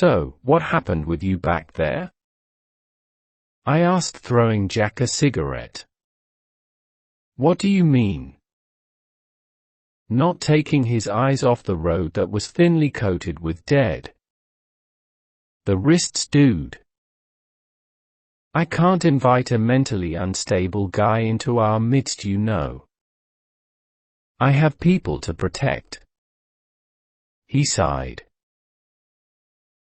"So, what happened with you back there?" I asked, throwing Jack a cigarette. "What do you mean?" Not taking his eyes off the road that was thinly coated with dead. "The wrists, dude. I can't invite a mentally unstable guy into our midst, you know. I have people to protect." He sighed.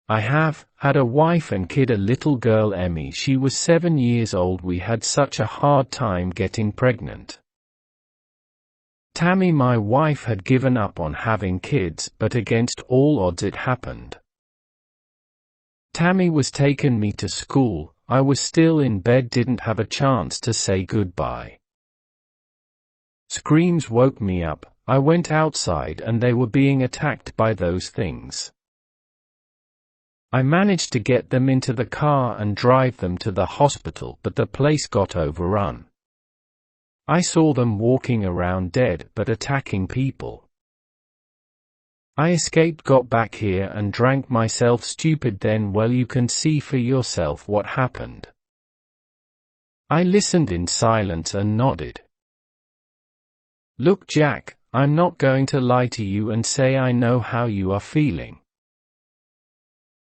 "I have had a wife and kid, a little girl, Emmy. She was 7 years old. We had such a hard time getting pregnant. Tammy, my wife, had given up on having kids, but against all odds it happened. Tammy was taking me to school. I was still in bed, didn't have a chance to say goodbye. Screams woke me up. I went outside and they were being attacked by those things. I managed to get them into the car and drive them to the hospital, but the place got overrun. I saw them walking around dead, but attacking people. I escaped, got back here and drank myself stupid. Then, well, you can see for yourself what happened." I listened in silence and nodded. "Look, Jack, I'm not going to lie to you and say I know how you are feeling.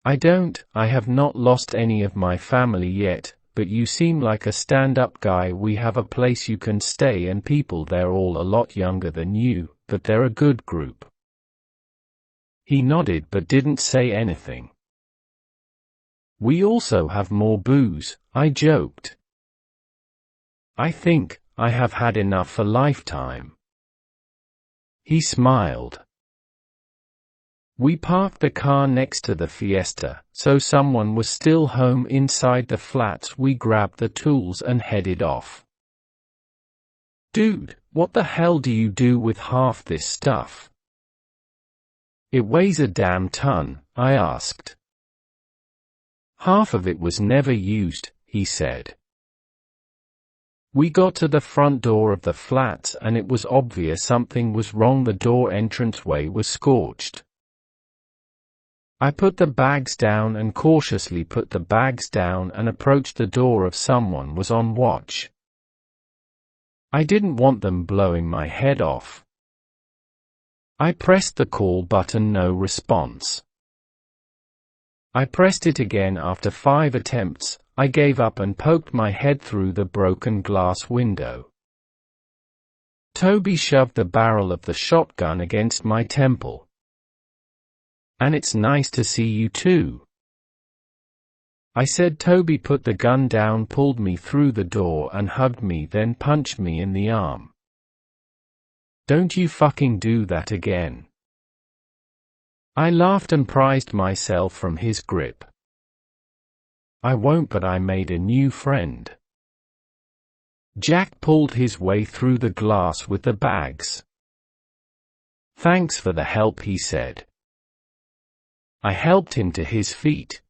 I have not lost any of my family yet, but you seem like a stand-up guy. We have a place you can stay and people there all a lot younger than you, but they're a good group." He nodded but didn't say anything. "We also have more booze," I joked. "I think I have had enough for lifetime." He smiled. We parked the car next to the Fiesta, so someone was still home inside the flats. We grabbed the tools and headed off. "Dude, what the hell do you do with half this stuff?" "It weighs a damn ton," I asked. "Half of it was never used," he said. We got to the front door of the flats and it was obvious something was wrong. The door entranceway was scorched. I put the bags down and cautiously put the bags down and approached the door. If someone was on watch, I didn't want them blowing my head off. I pressed the call button, no response. I pressed it again. After 5 attempts, I gave up and poked my head through the broken glass window. Toby shoved the barrel of the shotgun against my temple. "And it's nice to see you too," I said. Toby put the gun down, pulled me through the door and hugged me, then punched me in the arm. "Don't you fucking do that again." I laughed and prized myself from his grip. "I won't, but I made a new friend." Jack pulled his way through the glass with the bags. "Thanks for the help," he said. I helped him to his feet.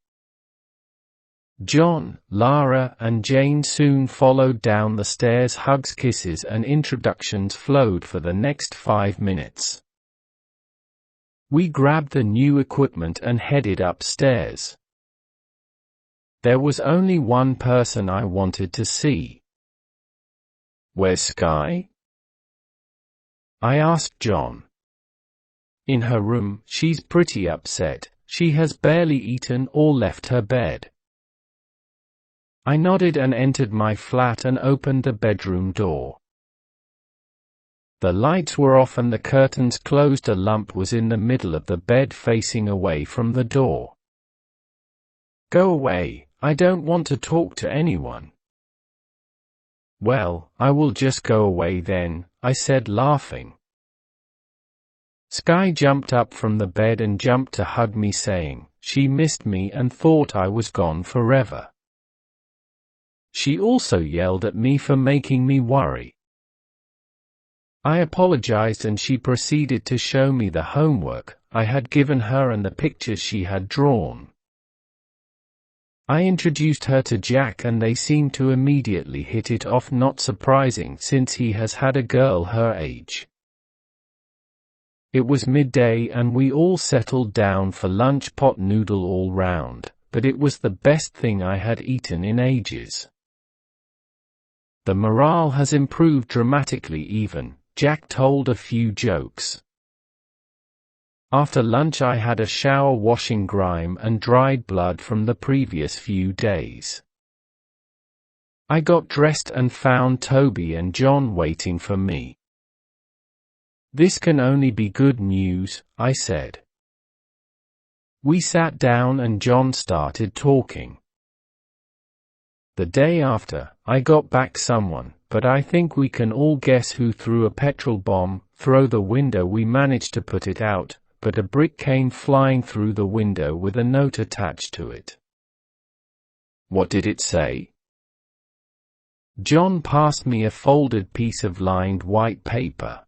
John, Lara, and Jane soon followed down the stairs. Hugs, kisses, and introductions flowed for the next 5 minutes. We grabbed the new equipment and headed upstairs. There was only one person I wanted to see. "Where's Sky?" I asked John. "In her room. She's pretty upset. She has barely eaten or left her bed." I nodded and entered my flat and opened the bedroom door. The lights were off and the curtains closed. A lump was in the middle of the bed facing away from the door. "Go away, I don't want to talk to anyone." "Well, I will just go away then," I said, laughing. Sky jumped up from the bed and jumped to hug me, saying she missed me and thought I was gone forever. She also yelled at me for making me worry. I apologized and she proceeded to show me the homework I had given her and the pictures she had drawn. I introduced her to Jack and they seemed to immediately hit it off, not surprising since he has had a girl her age. It was midday and we all settled down for lunch, pot noodle all round, but it was the best thing I had eaten in ages. The morale has improved dramatically even. Jack told a few jokes. After lunch I had a shower washing grime and dried blood from the previous few days. I got dressed and found Toby and John waiting for me. "This can only be good news," I said. We sat down and John started talking. "The day after, I got back someone, but I think we can all guess who threw a petrol bomb. Through the window we managed to put it out, but a brick came flying through the window with a note attached to it." "What did it say?" John passed me a folded piece of lined white paper.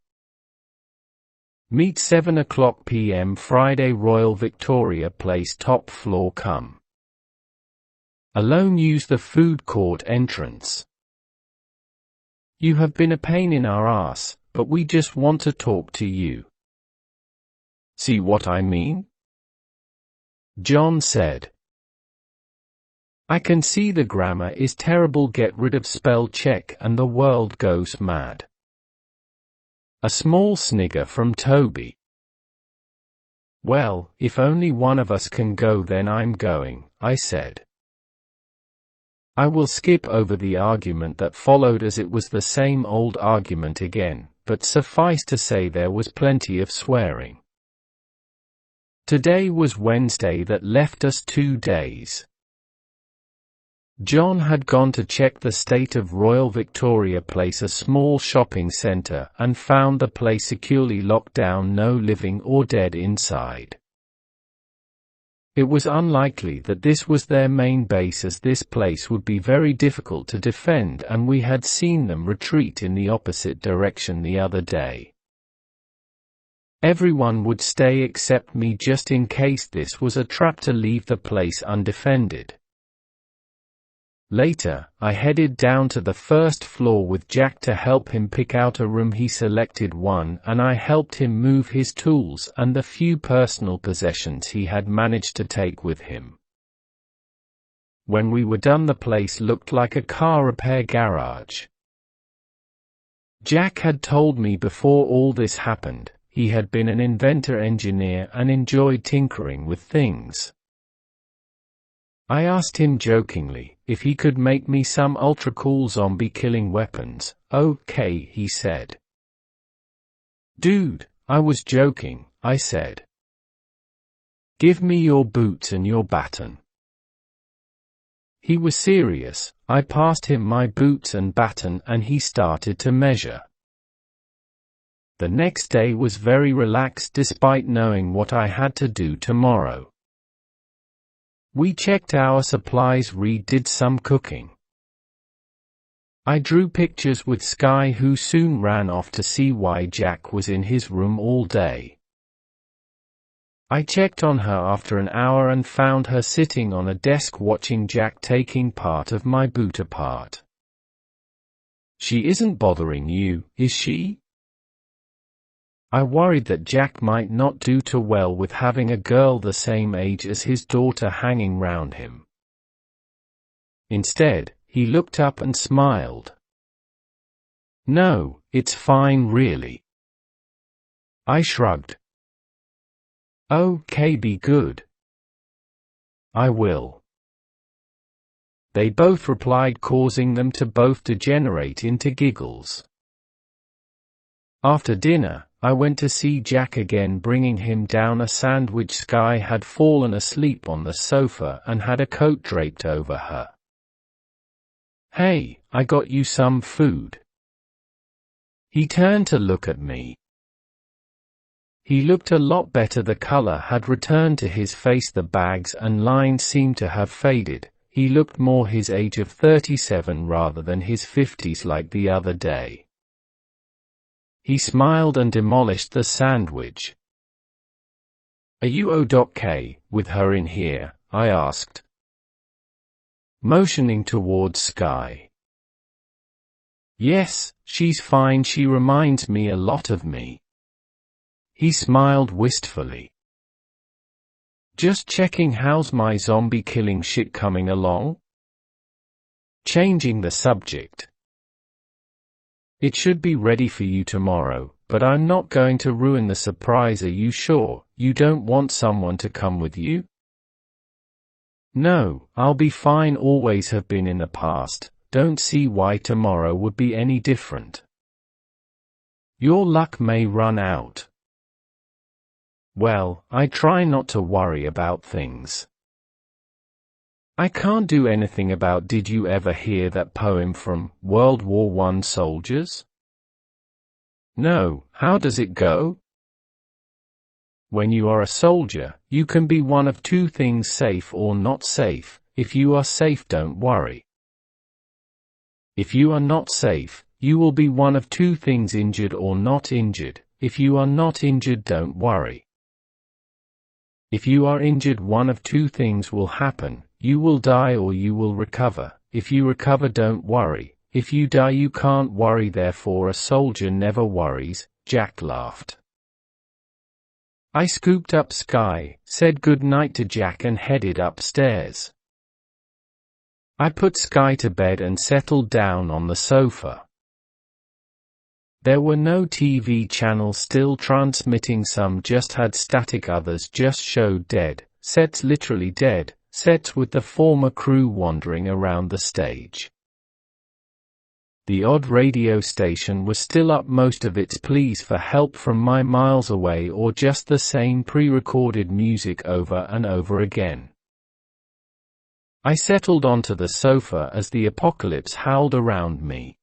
"Meet 7:00 p.m. Friday, Royal Victoria Place, top floor, come. Alone, use the food court entrance. You have been a pain in our ass, but we just want to talk to you." "See what I mean?" John said. "I can see the grammar is terrible. Get rid of spell check and the world goes mad." A small snigger from Toby. "Well, if only one of us can go, then I'm going," I said. I will skip over the argument that followed, as it was the same old argument again, but suffice to say there was plenty of swearing. Today was Wednesday. That left us 2 days. John had gone to check the state of Royal Victoria Place, a small shopping centre, and found the place securely locked down, no living or dead inside. It was unlikely that this was their main base, as this place would be very difficult to defend, and we had seen them retreat in the opposite direction the other day. Everyone would stay except me, just in case this was a trap to leave the place undefended. Later, I headed down to the first floor with Jack to help him pick out a room. He selected one, and I helped him move his tools and the few personal possessions he had managed to take with him. When we were done, the place looked like a car repair garage. Jack had told me before all this happened, he had been an inventor-engineer and enjoyed tinkering with things. I asked him jokingly if he could make me some ultra-cool zombie-killing weapons. "Okay," he said. "Dude, I was joking," I said. "Give me your boots and your baton." He was serious. I passed him my boots and baton and he started to measure. The next day was very relaxed despite knowing what I had to do tomorrow. We checked our supplies. Reed did some cooking. I drew pictures with Sky, who soon ran off to see why Jack was in his room all day. I checked on her after an hour and found her sitting on a desk watching Jack taking part of my boot apart. "She isn't bothering you, is she?" I worried that Jack might not do too well with having a girl the same age as his daughter hanging round him. Instead, he looked up and smiled. "No, it's fine really." I shrugged. "Okay, be good." "I will." They both replied, causing them to both degenerate into giggles. After dinner, I went to see Jack again, bringing him down a sandwich. Sky had fallen asleep on the sofa and had a coat draped over her. "Hey, I got you some food." He turned to look at me. He looked a lot better. The color had returned to his face, the bags and lines seemed to have faded. He looked more his age of 37 rather than his 50s like the other day. He smiled and demolished the sandwich. "Are you okay with her in here?" I asked, motioning towards Sky. "Yes, she's fine. She reminds me a lot of me." He smiled wistfully. Just checking, how's my zombie killing shit coming along? Changing the subject. It should be ready for you tomorrow, but I'm not going to ruin the surprise. Are you sure you don't want someone to come with you? No, I'll be fine, always have been in the past, don't see why tomorrow would be any different. Your luck may run out. Well, I try not to worry about things. I can't do anything about. Did you ever hear that poem from World War I soldiers? No, how does it go? When you are a soldier, you can be one of two things: safe or not safe. If you are safe, don't worry. If you are not safe, you will be one of two things: injured or not injured. If you are not injured, don't worry. If you are injured, one of two things will happen: you will die or you will recover. If you recover, don't worry. If you die, you can't worry. Therefore a soldier never worries. Jack laughed. I scooped up Sky, said good night to Jack and headed upstairs. I put Sky to bed and settled down on the sofa. There were no TV channels still transmitting, some just had static, others just showed dead sets, literally dead sets, with the former crew wandering around the stage. The odd radio station was still up, most of its pleas for help from my miles away, or just the same pre-recorded music over and over again. I settled onto the sofa as the apocalypse howled around me.